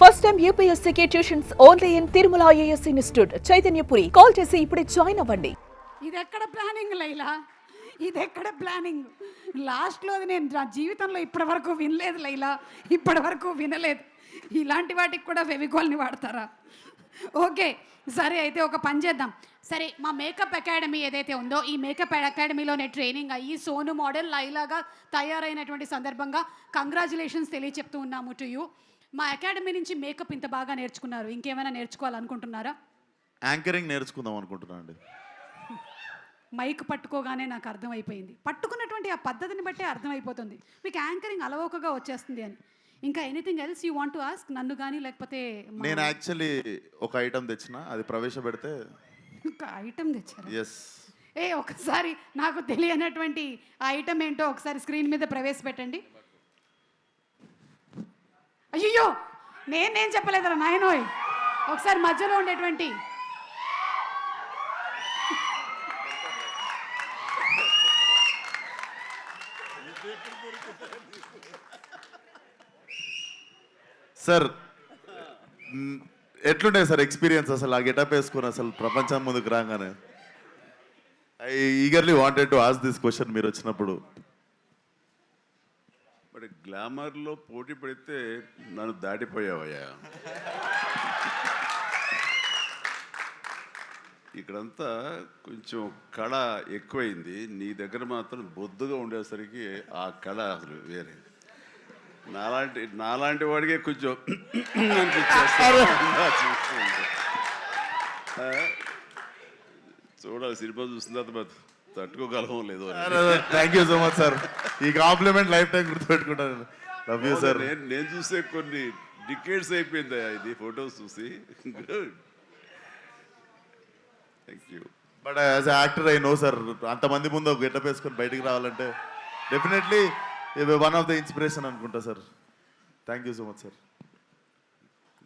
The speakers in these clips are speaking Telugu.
ఫస్ట్ టైం యూపీఎస్సీకి tuitions only in Tirumala IAS institute Chaitanyapuri. Call చేసి ఇప్పుడే జాయిన్ అవ్వండి. ఇది ఎక్కడ ప్లానింగ్ లైలా, ఇది ఎక్కడ ప్లానింగ్? లాస్ట్లో నేను నా జీవితంలో ఇప్పటి వరకు వినలేదు లైలా, ఇప్పటి వరకు వినలేదు. ఇలాంటి వాటికి కూడా ఫెవికాల్ని వాడతారా? ఓకే సరే, అయితే ఒక పని చేద్దాం. సరే, మా మేకప్ అకాడమీ ఏదైతే ఉందో ఈ మేకప్ అకాడమీలోనే ట్రైనింగ్ అయ్యి సోను మోడల్ లైలాగా తయారైనటువంటి సందర్భంగా కంగ్రాచులేషన్స్ తెలియచెప్తూ ఉన్నాము టు యూ. మా అకాడమీ నుంచి మేకప్ ఇంత బాగా నేర్చుకున్నారు, ఇంకేమైనా నేర్చుకోవాలనుకుంటున్నారా? యాంకరింగ్ నేర్చుకుందాం అనుకుంటున్నాను అండి. మైక్ పట్టుకోగానే నాకు అర్థమైపోయింది, పట్టుకున్నటువంటి ఆ పద్ధతిని బట్టే అర్థమైపోతుంది మీకు యాంకరింగ్ అలవోకగా వచ్చేస్తుంది అని. ఇంకా anything else you want to ask నన్ను కానీ, లేకపోతే నేను యాక్చువల్లీ ఒక ఐటమ్ తెచ్చిన, అది ప్రవేశపెడితే. ఒక ఐటమ్ తెచ్చారు? ఎస్. ఒకసారి నాకు తెలియనటువంటి ఆ ఐటమ్ ఏంటో ఒకసారి స్క్రీన్ మీద ప్రవేశపెట్టండి. అయ్యో, నేను చెప్పలేదురా నాయనోయ్. ఒకసారి మధ్యలో ఉండేటువంటి సార్, ఎట్లుండే సార్ ఎక్స్పీరియన్స్ అసలు ఆ గెటప్ వేసుకుని అసలు ప్రపంచం ముందుకు రాగానే? I eagerly wanted to ask this question మీరు వచ్చినప్పుడు. బట్ గ్లామర్లో పోటీ పడితే నన్ను దాటిపోయావయ్యా. ఇక్కడంతా కొంచెం కళ ఎక్కువైంది, నీ దగ్గర మాత్రం బొద్దుగా ఉండేసరికి ఆ కళ అసలు వేరే. నాలాంటి వాడికే కొంచెం చూడాలి, సినిమా చూసిన తర్వాత తట్టుకోగలమో లేదో. Thank you so much sir, ఈ కాంప్లిమెంట్ లైఫ్ టైం గుర్తుపెట్టుకుంటాను. Love you sir. నేను చూసే కొన్ని డికేట్స్ అయిపోయింది ఇది ఫొటోస్ చూసి. Thank you. But as actor I know sir, అంతమంది ముందు ఒక గెటప్ వేసుకొని బయటికి రావాలంటే definitely one of the inspiration అనుకుంటా sir. Thank you so much sir.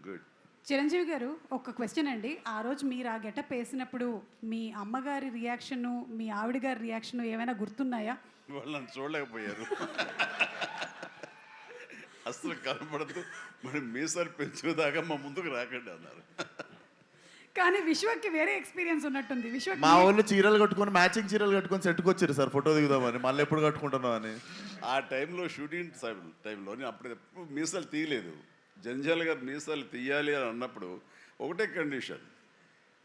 Good. Chiranjeevi గారు, ఒక క్వశ్చన్ అండి. ఆ రోజు మీరు ఆ గెటప్ వేసినప్పుడు మీ అమ్మగారి రియాక్షను, మీ ఆవిడ గారి రియాక్షను ఏమైనా గుర్తున్నాయా? వాళ్ళు నన్ను చూడలేకపోయారు, అసలు కనపడదు, మరి మీసాలు పెంచుదాకా మా ముందుకు రాకండి అన్నారు. కానీ విశ్వక్కి వేరే ఎక్స్పీరియన్స్ ఉన్నట్టుంది. విశ్వక్ మా వాళ్ళు చీరలు కట్టుకొని, మ్యాచింగ్ చీరలు కట్టుకొని సెట్కి వచ్చారు సార్ ఫోటో దిగుదామని. మళ్ళీ ఎప్పుడు కట్టుకుంటున్నాం అని. ఆ టైంలో షూటింగ్ టైంలో నేను అప్పుడు ఎప్పుడు మీసాలు తీయలేదు. జంజాల్ గారు మీసాలు తీయాలి అని అన్నప్పుడు ఒకటే కండిషన్,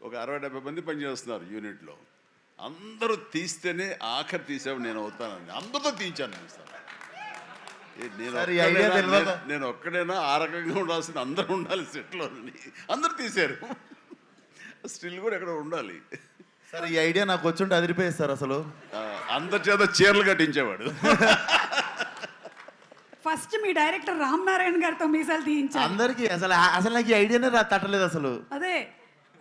ఒక 60-70 మంది పనిచేస్తున్నారు యూనిట్లో, అందరూ తీస్తేనే ఆఖరి తీసావు నేను అవుతానని అందరితో తీయించాను మీసాలు. నేను ఒక్కడైనా ఆ రకంగా ఉండాల్సిన అందరూ ఉండాలి సెట్లో, అందరూ తీశారు. స్టిల్ కూడా ఎక్కడ ఉండాలి సార్. ఈ ఐడియా నాకు వచ్చుంటే అదిరిపోయేది సార్. అసలు అందరి చేత చీరలు కట్టించేవాడు. ఫస్ట్ మీ డైరెక్టర్ రామ్ నారాయణ గారితో మీసాలు తీయించారు అందరికి. అసలు నాకు ఈ ఐడియానే తట్టలేదు అసలు. అదే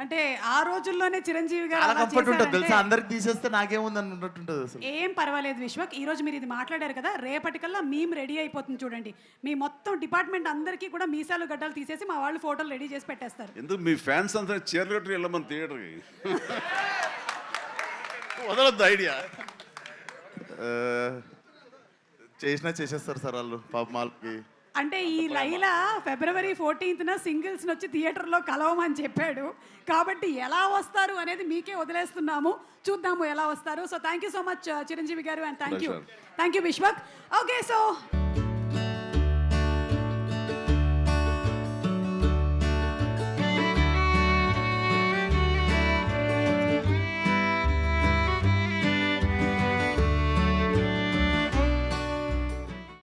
అంటే ఆ రోజుల్లోనే చిరంజీవి గారు చాలా కంఫర్ట్ ఉంటుంది తెలుసా, అందరికి తీసేస్తే నాకేముంది అన్నట్టుంటుంది అసలు. ఏం పర్వాలేదు విశ్వక్, ఈ రోజు మీరు ఇది మాట్లాడారు కదా, రేపటికల్లా మేము రెడీ అయిపోతుంది చూడండి. మీ మొత్తం డిపార్ట్మెంట్ అందరికీ కూడా మీసాలు గడ్డలు తీసేసి మా వాళ్ళు ఫోటోలు రెడీ చేసి పెట్టేస్తారు. ఎందుకు మీ ఫ్యాన్స్ అంతా చీరలు కట్టి వెళ్ళమని థియేటర్కి వదలొద్దు ఐడియా. చేసేస్తారు సార్ వాళ్ళు పాప మాల్కి. అంటే ఈ లైలా February 14th సింగిల్స్ వచ్చి థియేటర్లో కలవమని చెప్పాడు కాబట్టి ఎలా వస్తారు అనేది మీకే వదిలేస్తున్నాము, చూద్దాము ఎలా వస్తారు. So thank you so much Chiranjeevi గారు, and thank you Vishwak. Okay, so